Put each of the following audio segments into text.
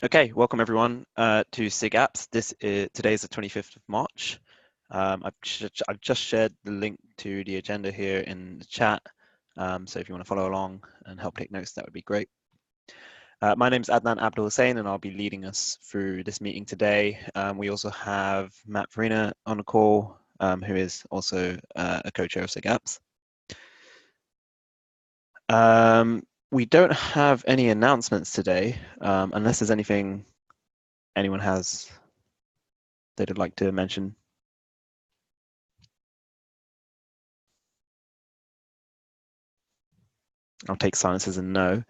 Okay, welcome everyone to SIG Apps. Today is the 25th of March. I've just shared the link to the agenda here in the chat. So if you want to follow along and help take notes, that would be great. My name is AddNone Abdul Hussain, and I'll be leading us through this meeting today. We also have Matt Farina on the call, who is also a co-chair of SIG Apps. We don't have any announcements today, unless there's anything anyone has they'd like to mention. I'll take silence as a no,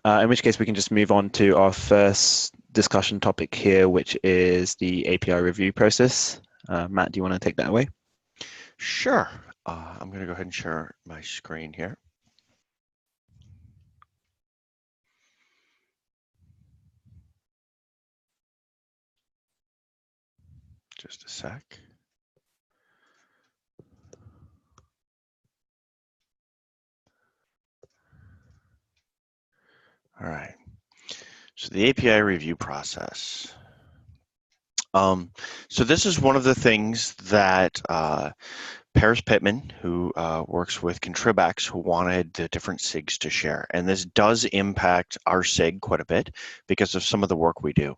in which case we can just move on to our first discussion topic here, which is the API review process. Matt, do you want to take that away? Sure. I'm going to go ahead and share my screen here. Just a sec. All right. So the API review process. So this is one of the things that Paris Pittman, who works with Contribax, who wanted the different SIGs to share. And this does impact our SIG quite a bit because of some of the work we do.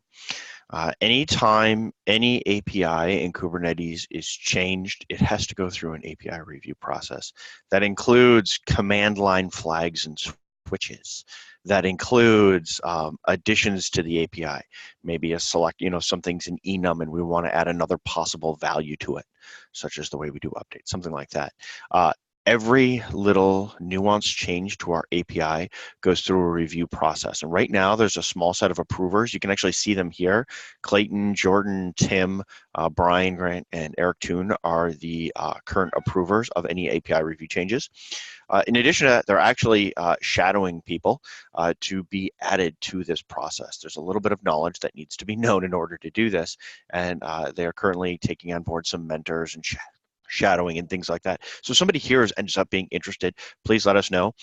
Anytime any API in Kubernetes is changed, it has to go through an API review process. That includes command line flags and switches. That includes additions to the API. Maybe a select, something's in enum and we want to add another possible value to it, such as the way we do updates, something like that. Every little nuance change to our API goes through a review process. And right now, there's a small set of approvers. You can actually see them here. Clayton, Jordan, Tim, Brian, Grant, and Eric Toon are the current approvers of any API review changes. In addition to that, they're actually shadowing people to be added to this process. There's a little bit of knowledge that needs to be known in order to do this. And they are currently taking on board some mentors and shadowing and things like that. So if somebody here ends up being interested, please let us know.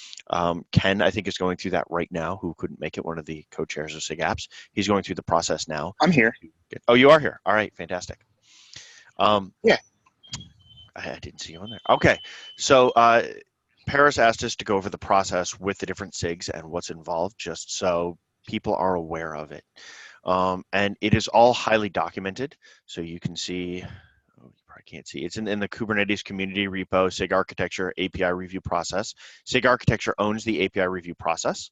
Ken, I think, is going through that right now, who couldn't make it, one of the co-chairs of SIG Apps. He's going through the process now. I'm here. Oh, you are here. All right, fantastic. Yeah. I didn't see you on there. Okay, so Paris asked us to go over the process with the different SIGs and what's involved, just so people are aware of it. And it is all highly documented, so you can see, I can't see. It's in the Kubernetes community repo, SIG architecture, API review process. SIG architecture owns the API review process,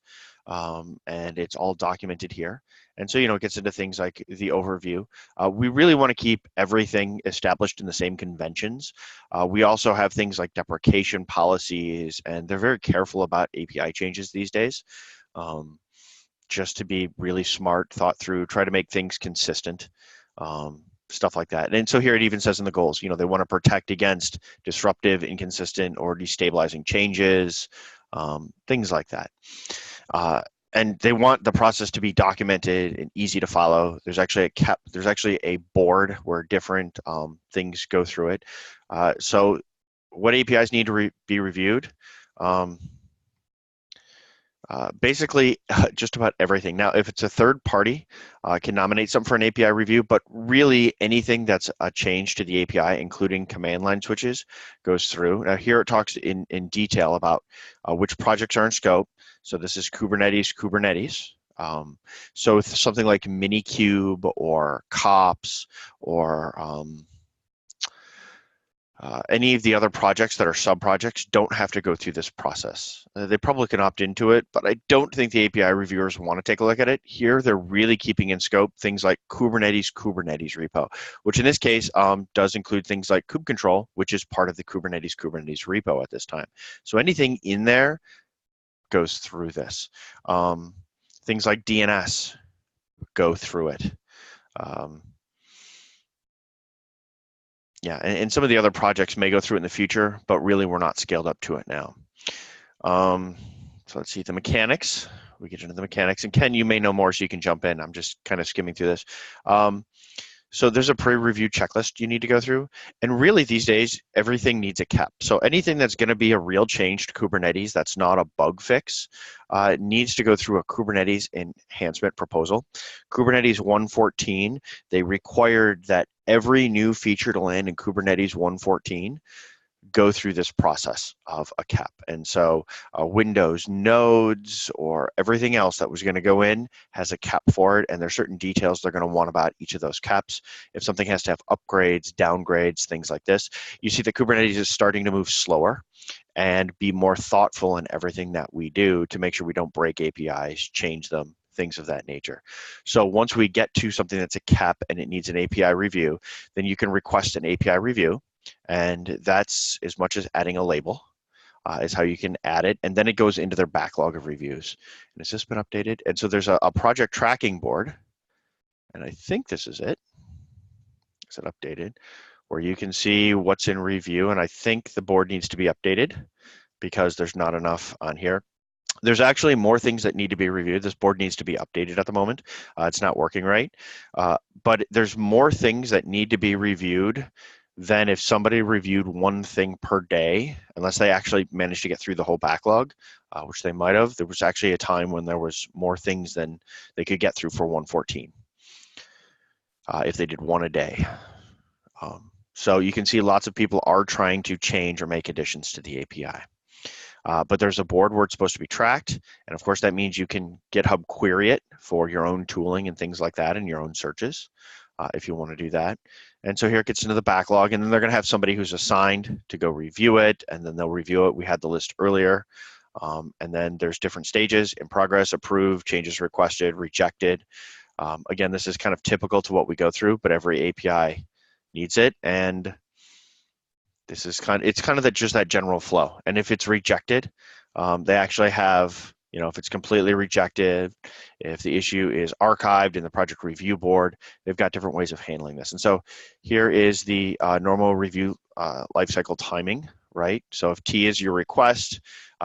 and it's all documented here. And so, it gets into things like the overview. We really want to keep everything established in the same conventions. We also have things like deprecation policies, and they're very careful about API changes these days. Just to be really smart, thought through, try to make things consistent. Stuff like that. And so here it even says in the goals, they want to protect against disruptive, inconsistent, or destabilizing changes, things like that. And they want the process to be documented and easy to follow. There's actually a board where different things go through it. So what APIs need to be reviewed? Basically, just about everything. Now, if it's a third party, can nominate something for an API review, but really anything that's a change to the API, including command line switches, goes through. Now, here it talks in detail about which projects are in scope. So this is Kubernetes. So with something like Minikube or COPS or any of the other projects that are sub-projects don't have to go through this process. They probably can opt into it, but I don't think the API reviewers want to take a look at it. Here, they're really keeping in scope things like Kubernetes repo, which in this case does include things like kubectl, which is part of the Kubernetes repo at this time. So anything in there goes through this. Things like DNS go through it. Yeah, and some of the other projects may go through it in the future, but really we're not scaled up to it now. So let's see the mechanics. We get into the mechanics, and Ken, you may know more, so you can jump in. I'm just kind of skimming through this. So there's a pre-review checklist you need to go through. And really these days, everything needs a KEP. So anything that's going to be a real change to Kubernetes that's not a bug fix needs to go through a Kubernetes enhancement proposal. Kubernetes 1.14, they required that every new feature to land in Kubernetes 1.14 go through this process of a KEP. And so Windows nodes or everything else that was going to go in has a KEP for it, and there's certain details they're going to want about each of those KEPs. If something has to have upgrades, downgrades, things like this, you see that Kubernetes is starting to move slower and be more thoughtful in everything that we do to make sure we don't break APIs, change them, things of that nature. So once we get to something that's a KEP and it needs an API review, then you can request an API review. And that's as much as adding a label is how you can add it. And then it goes into their backlog of reviews. And has this been updated? And so there's a project tracking board. And I think this is it. Is it updated? Where you can see what's in review. And I think the board needs to be updated because there's not enough on here. There's actually more things that need to be reviewed. This board needs to be updated at the moment. It's not working right. But there's more things that need to be reviewed than if somebody reviewed one thing per day, unless they actually managed to get through the whole backlog, which they might have. There was actually a time when there was more things than they could get through for 1.14 if they did one a day. So you can see lots of people are trying to change or make additions to the API. But there's a board where it's supposed to be tracked. And of course, that means you can GitHub query it for your own tooling and things like that in your own searches if you want to do that. And so here it gets into the backlog, and then they're going to have somebody who's assigned to go review it, and then they'll review it. We had the list earlier. And then there's different stages: in progress, approved, changes requested, rejected. Again, this is kind of typical to what we go through, but every API needs it. And this is it's kind of just that general flow. And if it's rejected, they actually have, if it's completely rejected, if the issue is archived in the project review board, they've got different ways of handling this. And so here is the normal review lifecycle timing, right? So if T is your request,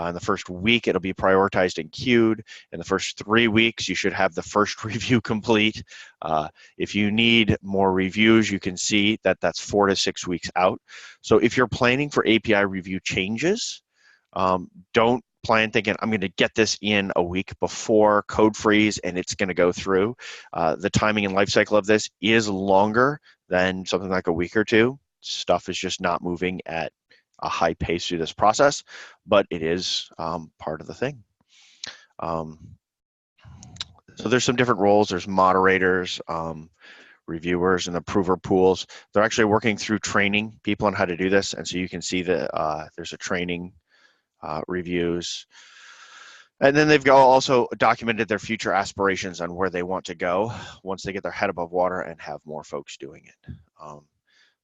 in the first week, it'll be prioritized and queued. In the first 3 weeks, you should have the first review complete. If you need more reviews, you can see that that's 4 to 6 weeks out. So if you're planning for API review changes, don't plan thinking, I'm going to get this in a week before code freeze and it's going to go through. The timing and life cycle of this is longer than something like a week or two. Stuff is just not moving at a high pace through this process, but it is part of the thing. So there's some different roles. There's moderators, reviewers, and approver pools. They're actually working through training people on how to do this. And so you can see that there's a training reviews. And then they've also documented their future aspirations on where they want to go once they get their head above water and have more folks doing it.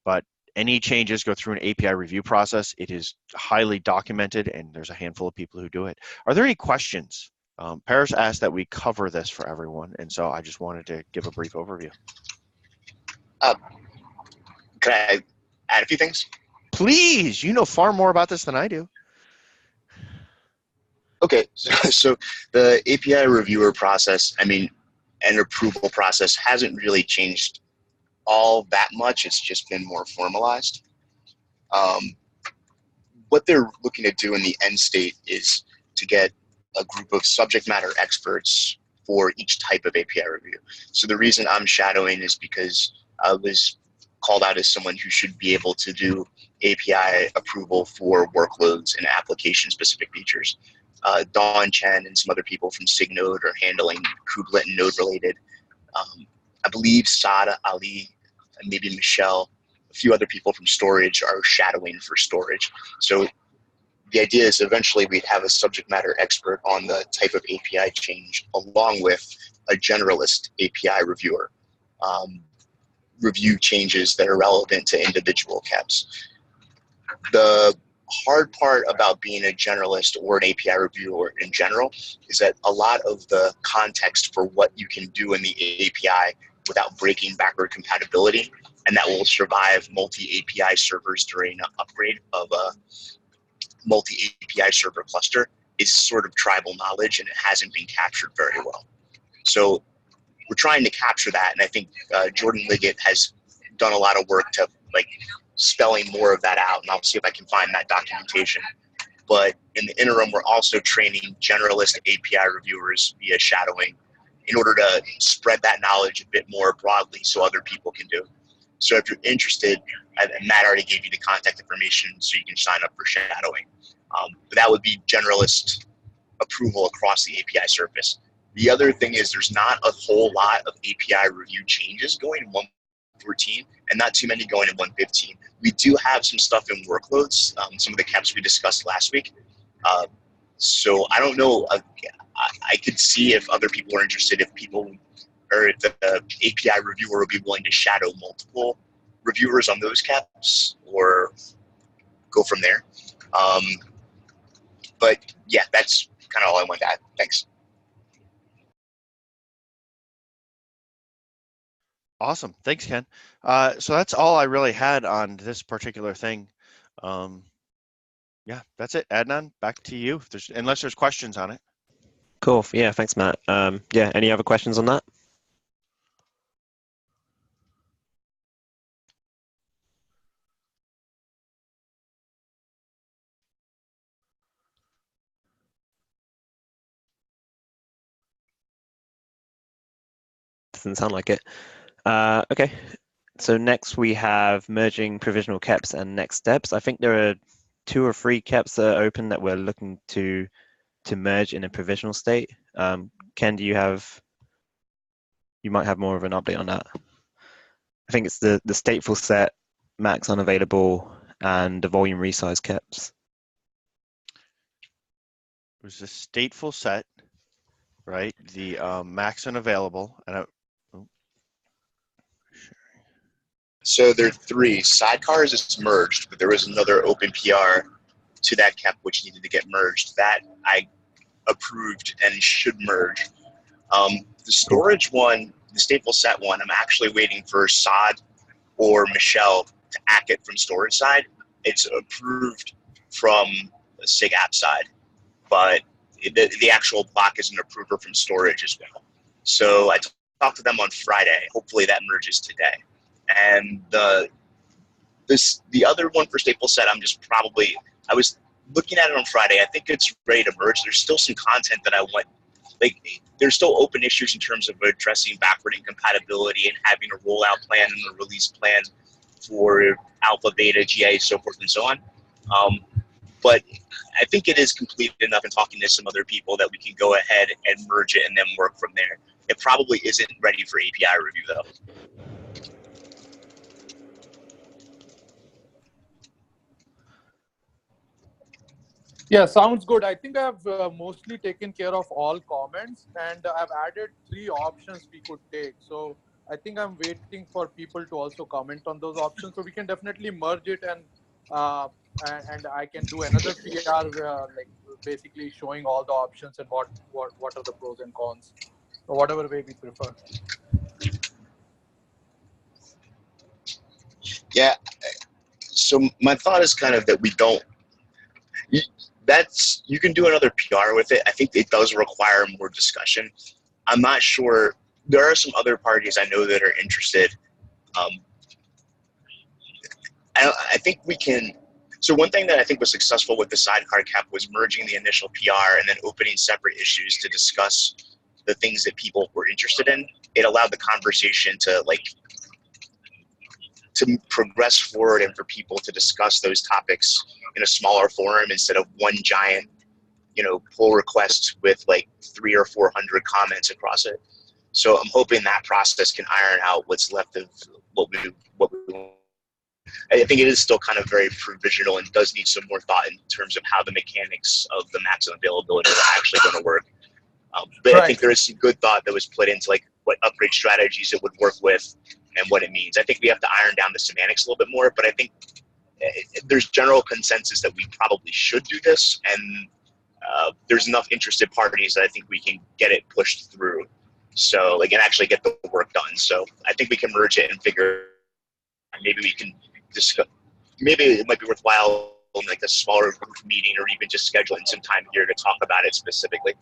But any changes go through an API review process. It is highly documented, and there's a handful of people who do it. Are there any questions? Paris asked that we cover this for everyone, and so I just wanted to give a brief overview. Can I add a few things? Please, you know far more about this than I do. Okay, so the API reviewer process, and approval process hasn't really changed all that much. It's just been more formalized. What they're looking to do in the end state is to get a group of subject matter experts for each type of API review. So the reason I'm shadowing is because I was called out as someone who should be able to do API approval for workloads and application-specific features. Dawn Chen and some other people from SigNode are handling kubelet and node-related. I believe Sada Ali and maybe Michelle, a few other people from storage are shadowing for storage. So the idea is eventually we'd have a subject matter expert on the type of API change along with a generalist API reviewer. Review changes that are relevant to individual KEPs. The hard part about being a generalist or an API reviewer in general is that a lot of the context for what you can do in the API without breaking backward compatibility, and that will survive multi-API servers during an upgrade of a multi-API server cluster, is sort of tribal knowledge, and it hasn't been captured very well. So we're trying to capture that. And I think Jordan Liggett has done a lot of work to like spelling more of that out. And I'll see if I can find that documentation. But in the interim, we're also training generalist API reviewers via shadowing in order to spread that knowledge a bit more broadly so other people can do. So if you're interested, and Matt already gave you the contact information so you can sign up for shadowing. But that would be generalist approval across the API surface. The other thing is there's not a whole lot of API review changes going in 114 and not too many going in 115. We do have some stuff in workloads, some of the caps we discussed last week. So I don't know, I could see if other people are interested, if people or if the API reviewer would be willing to shadow multiple reviewers on those caps or go from there. But yeah, that's kind of all I wanted to add. Thanks. Awesome. Thanks, Ken. So that's all I really had on this particular thing. Yeah, that's it. AddNone, back to you. Unless there's questions on it. Cool. Yeah, thanks, Matt. Yeah, any other questions on that? Doesn't sound like it. Okay. So next we have merging provisional caps and next steps. I think there are 2 or 3 caps that are open that we're looking to merge in a provisional state. Ken, you might have more of an update on that. I think it's the stateful set, max unavailable, and the volume resize caps. It was a stateful set, right? The max unavailable, and So there are 3. Sidecars is merged, but there was another open PR to that cap which needed to get merged. That I approved and should merge. The storage one, the stateful set one, I'm actually waiting for Saad or Michelle to act it from storage side. It's approved from the SIG app side, but the actual block is an approver from storage as well. So I talked to them on Friday. Hopefully that merges today. And the other one for stateful set, I was looking at it on Friday. I think it's ready to merge. There's still some content that I want. Like, there's still open issues in terms of addressing backward incompatibility and having a rollout plan and a release plan for alpha, beta, GA, so forth and so on. But I think it is complete enough in talking to some other people that we can go ahead and merge it and then work from there. It probably isn't ready for API review though. Yeah, sounds good. I think I've mostly taken care of all comments, and I've added 3 options we could take. So I think I'm waiting for people to also comment on those options. So we can definitely merge it, and I can do another PR like basically showing all the options and what are the pros and cons, or whatever way we prefer. Yeah. So my thought is kind of that we don't. You can do another PR with it. I think it does require more discussion. I'm not sure. There are some other parties I know that are interested. I think we can. So one thing that I think was successful with the sidecar cap was merging the initial PR and then opening separate issues to discuss the things that people were interested in. It allowed the conversation to progress forward and for people to discuss those topics in a smaller forum instead of one giant, pull request with like 300 or 400 comments across it. So I'm hoping that process can iron out what's left of what we want. I think it is still kind of very provisional and does need some more thought in terms of how the mechanics of the maximum availability are actually going to work. But right. I think there is some good thought that was put into like what upgrade strategies it would work with and what it means. I think we have to iron down the semantics a little bit more, but I think there's general consensus that we probably should do this, and there's enough interested parties that I think we can get it pushed through. So and actually get the work done. So I think we can merge it and figure. Maybe we can discuss. Maybe it might be worthwhile in like a smaller group meeting, or even just scheduling some time here to talk about it specifically.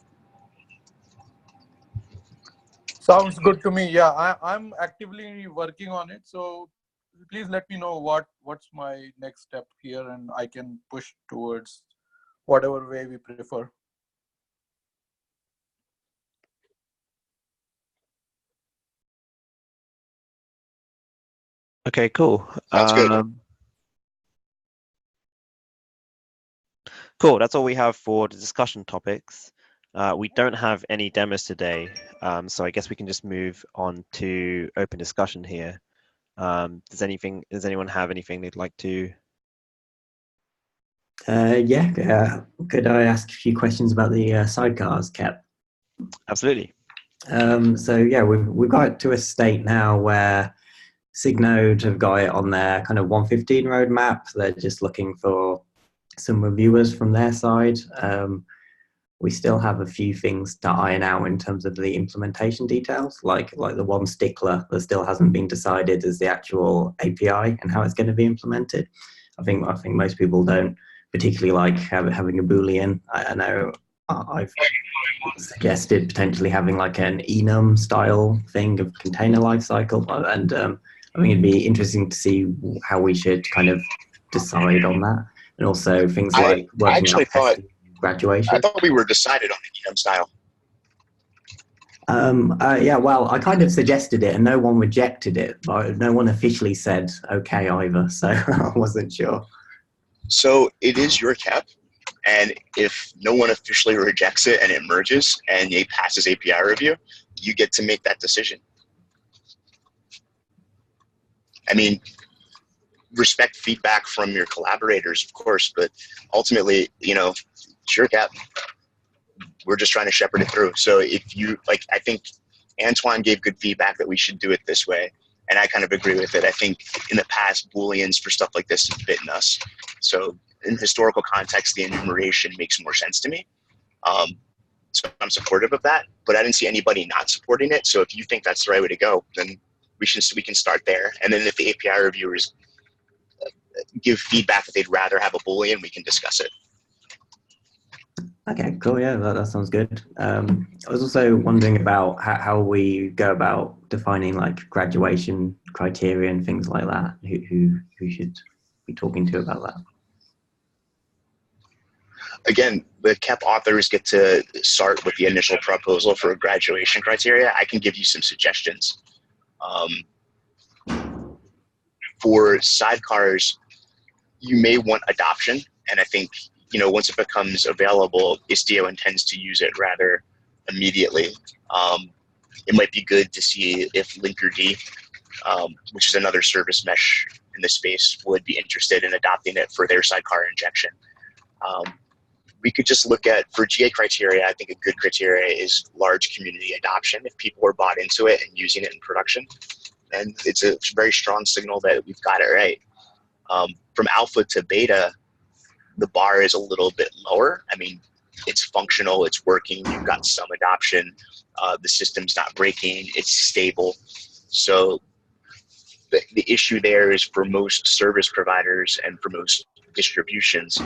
Sounds good to me. Yeah, I'm actively working on it. So please let me know what's my next step here, and I can push towards whatever way we prefer. Okay, cool. Sounds good. Cool. That's all we have for the discussion topics. We don't have any demos today, so I guess we can just move on to open discussion here. Does anyone have anything they'd like to? Yeah. Could I ask a few questions about the sidecars, Kep? Absolutely. So yeah, we've got to a state now where Signode have got it on their kind of 115 roadmap. They're just looking for some reviewers from their side. We still have a few things to iron out in terms of the implementation details, like the one stickler that still hasn't been decided as the actual API and how it's going to be implemented. I think most people don't particularly like having a Boolean. I know I've suggested potentially having like an enum style thing of container lifecycle, and I think it'd be interesting to see how we should kind of decide on that, and also things like working out testing graduation. I thought we were decided on the enum style. Yeah, well, I kind of suggested it and no one rejected it, but no one officially said okay either, so I wasn't sure. So it is your cap, and if no one officially rejects it and it merges and it passes API review, you get to make that decision. I mean, respect feedback from your collaborators, of course, but ultimately, it's your cap. We're just trying to shepherd it through. So if you, I think Antoine gave good feedback that we should do it this way, and I kind of agree with it. I think in the past, Booleans for stuff like this have bitten us. So in historical context, the enumeration makes more sense to me. So I'm supportive of that, but I didn't see anybody not supporting it. So if you think that's the right way to go, then we can start there. And then if the API reviewers give feedback that they'd rather have a Boolean, we can discuss it. Okay, cool. Yeah, that sounds good. I was also wondering about how we go about defining like graduation criteria and things like that. Who should be talking to about that? Again, the KEP authors get to start with the initial proposal for graduation criteria. I can give you some suggestions. For sidecars, you may want adoption, and I think once it becomes available, Istio intends to use it rather immediately. It might be good to see if Linkerd, which is another service mesh in the space, would be interested in adopting it for their sidecar injection. We could just look at, for GA criteria, I think a good criteria is large community adoption. If people are bought into it and using it in production, and it's a very strong signal that we've got it right. From alpha to beta, the bar is a little bit lower. I mean, it's functional, it's working, you've got some adoption, the system's not breaking, it's stable. So the issue there is for most service providers and for most distributions,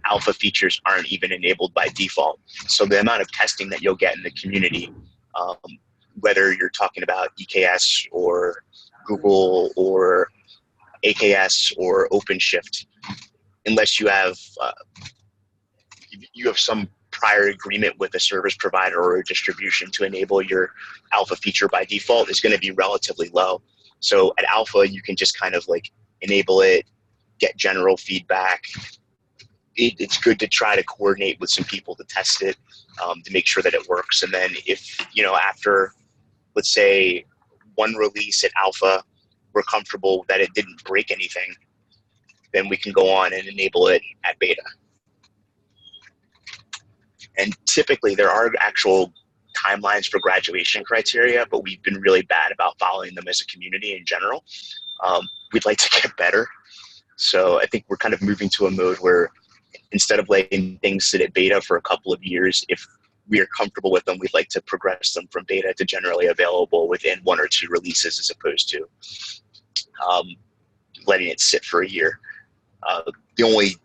alpha features aren't even enabled by default. So the amount of testing that you'll get in the community, whether you're talking about EKS or Google or AKS or OpenShift, unless you have some prior agreement with a service provider or a distribution to enable your alpha feature by default, is going to be relatively low. So at alpha, you can just kind of enable it, get general feedback. It's good to try to coordinate with some people to test it, to make sure that it works. And then if, after, let's say, one release at alpha, we're comfortable that it didn't break anything, then we can go on and enable it at beta. And typically there are actual timelines for graduation criteria, but we've been really bad about following them as a community in general. We'd like to get better. So I think we're kind of moving to a mode where instead of letting things sit at beta for a couple of years, if we are comfortable with them, we'd like to progress them from beta to generally available within 1 or 2 releases, as opposed to letting it sit for a year. The only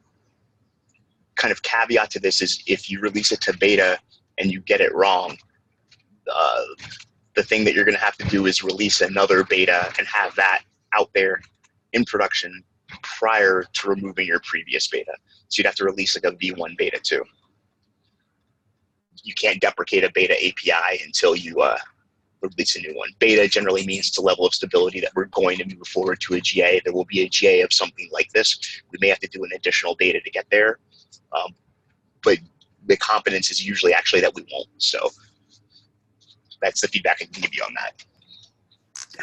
kind of caveat to this is if you release it to beta and you get it wrong, the thing that you're going to have to do is release another beta and have that out there in production prior to removing your previous beta. So you'd have to release like a V1 beta too. You can't deprecate a beta API until you release a new one. Beta generally means it's a level of stability that we're going to move forward to a GA. There will be a GA of something like this. We may have to do an additional beta to get there, but the confidence is usually actually that we won't. So that's the feedback I can give you on that.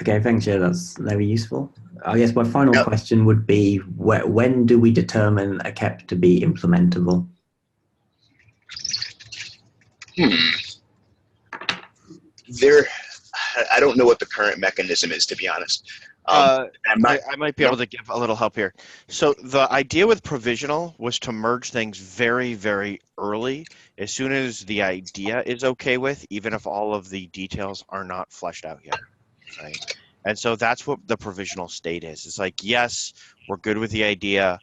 Okay, thanks. Yeah, that's very useful. I guess my final question would be, when do we determine a KEP to be implementable? I don't know what the current mechanism is, to be honest. I might be able to give a little help here. So the idea with provisional was to merge things very, very early, as soon as the idea is okay with, even if all of the details are not fleshed out yet, right? And so that's what the provisional state is. It's like, yes, we're good with the idea,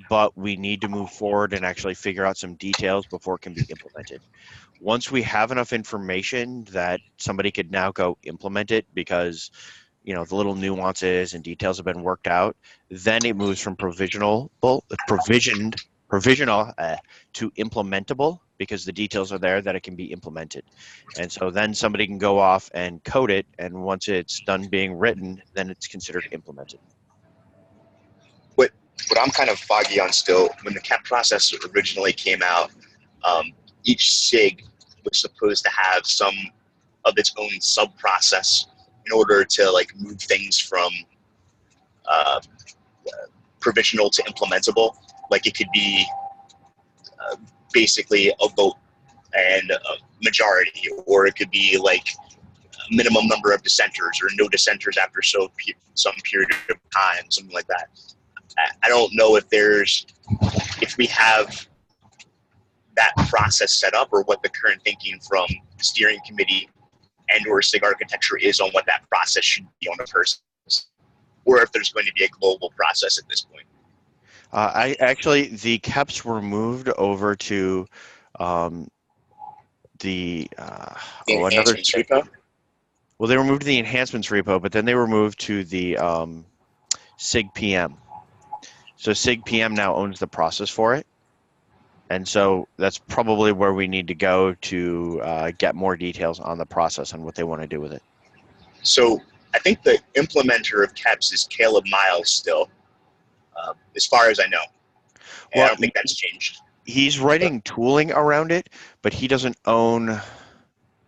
but we need to move forward and actually figure out some details before it can be implemented. Once we have enough information that somebody could now go implement it because, you know, the little nuances and details have been worked out, then it moves from provisional to implementable, because the details are there that it can be implemented. And so then somebody can go off and code it, and once it's done being written, then it's considered implemented. What I'm kind of foggy on still, when the KEP process originally came out, each SIG was supposed to have some of its own sub-process in order to like move things from provisional to implementable. Like it could be basically a vote and a majority, or it could be like a minimum number of dissenters or no dissenters after some period of time, something like that. I don't know if we have that process set up, or what the current thinking from the steering committee and or SIG architecture is on what that process should be on the person, or if there's going to be a global process at this point. The KEPs were moved over to the enhancements repo. Well, they were moved to the enhancements repo, but then they were moved to the SIG PM. So SIG PM now owns the process for it. And so that's probably where we need to go to get more details on the process and what they want to do with it. So I think the implementer of KEPs is Caleb Miles still, as far as I know. And I don't think that's changed. He's writing tooling around it, but he doesn't own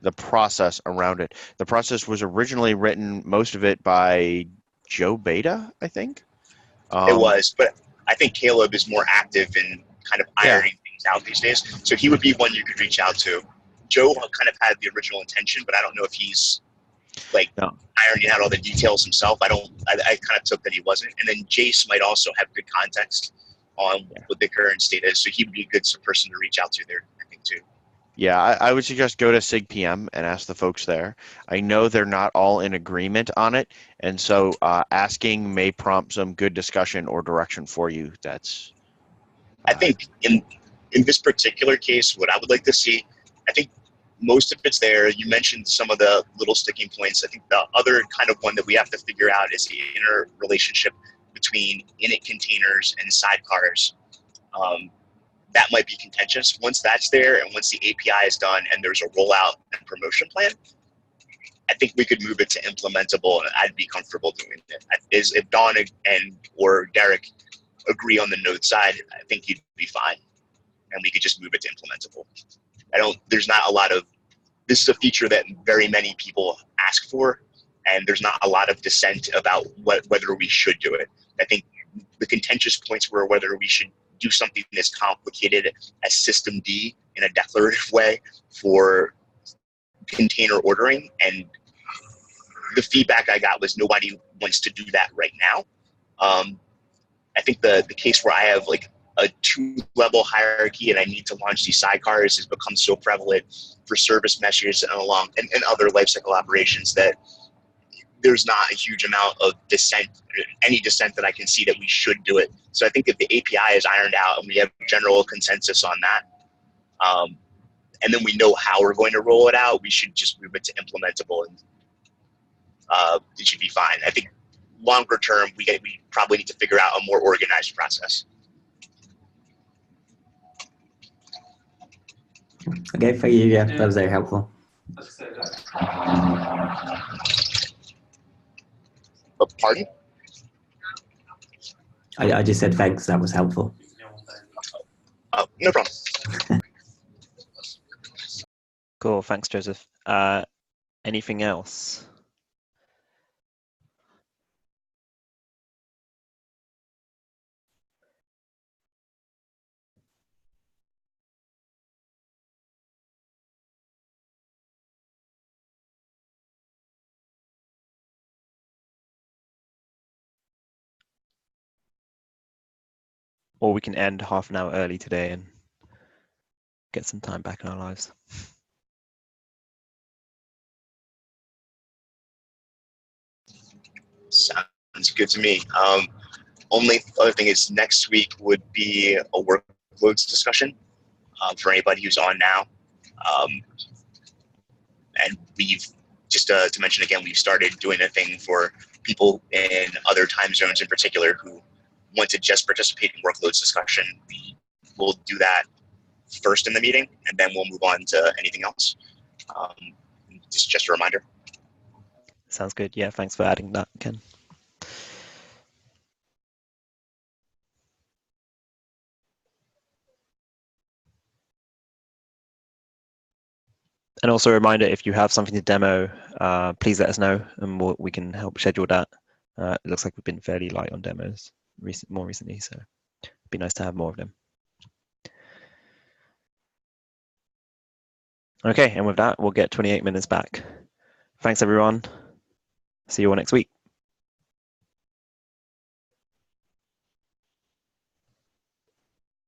the process around it. The process was originally written, most of it, by Joe Beta, I think. It was, but I think Caleb is more active in kind of ironing things out these days. So he would be one you could reach out to. Joe kind of had the original intention, but I don't know if he's like ironing out all the details himself. I kind of took that he wasn't. And then Jace might also have good context on what the current state is. So he would be a good person to reach out to there, I think, too. Yeah, I would suggest go to SIG PM and ask the folks there. I know they're not all in agreement on it, and so asking may prompt some good discussion or direction for you. That's. I think in this particular case, what I would like to see, I think most of it's there. You mentioned some of the little sticking points. I think the other kind of one that we have to figure out is the interrelationship between init containers and sidecars. That might be contentious. Once that's there, and once the API is done and there's a rollout and promotion plan, I think we could move it to implementable, and I'd be comfortable doing it. If Don or Derek agree on the node side, I think he'd be fine, and we could just move it to implementable. There's not a lot of, this is a feature that very many people ask for, and there's not a lot of dissent about whether we should do it. I think the contentious points were whether we should do something as complicated as systemd in a declarative way for container ordering, and the feedback I got was nobody wants to do that right now. I think the case where I have like a 2-level hierarchy and I need to launch these sidecars has become so prevalent for service meshes and other lifecycle operations that there's not a huge amount of any dissent that I can see that we should do it. So I think if the API is ironed out and we have general consensus on that, and then we know how we're going to roll it out, we should just move it to implementable. And it should be fine. I think longer term, we probably need to figure out a more organized process. Okay, thank you. Yeah, that was very helpful. Pardon? I just said thanks. That was helpful. Oh, no problem. Cool. Thanks, Joseph. Anything else? Or we can end half an hour early today and get some time back in our lives. Sounds good to me. Only other thing is next week would be a workloads discussion for anybody who's on now. And we've just to mention again, we've started doing a thing for people in other time zones in particular who want to just participate in workloads discussion. We will do that first in the meeting, and then we'll move on to anything else. Just a reminder. Sounds good. Yeah, thanks for adding that, Ken. And also a reminder, if you have something to demo, please let us know and we can help schedule that. It looks like we've been fairly light on demos more recently, so it'd be nice to have more of them. Okay, and with that, we'll get 28 minutes back. Thanks, everyone. See you all next week.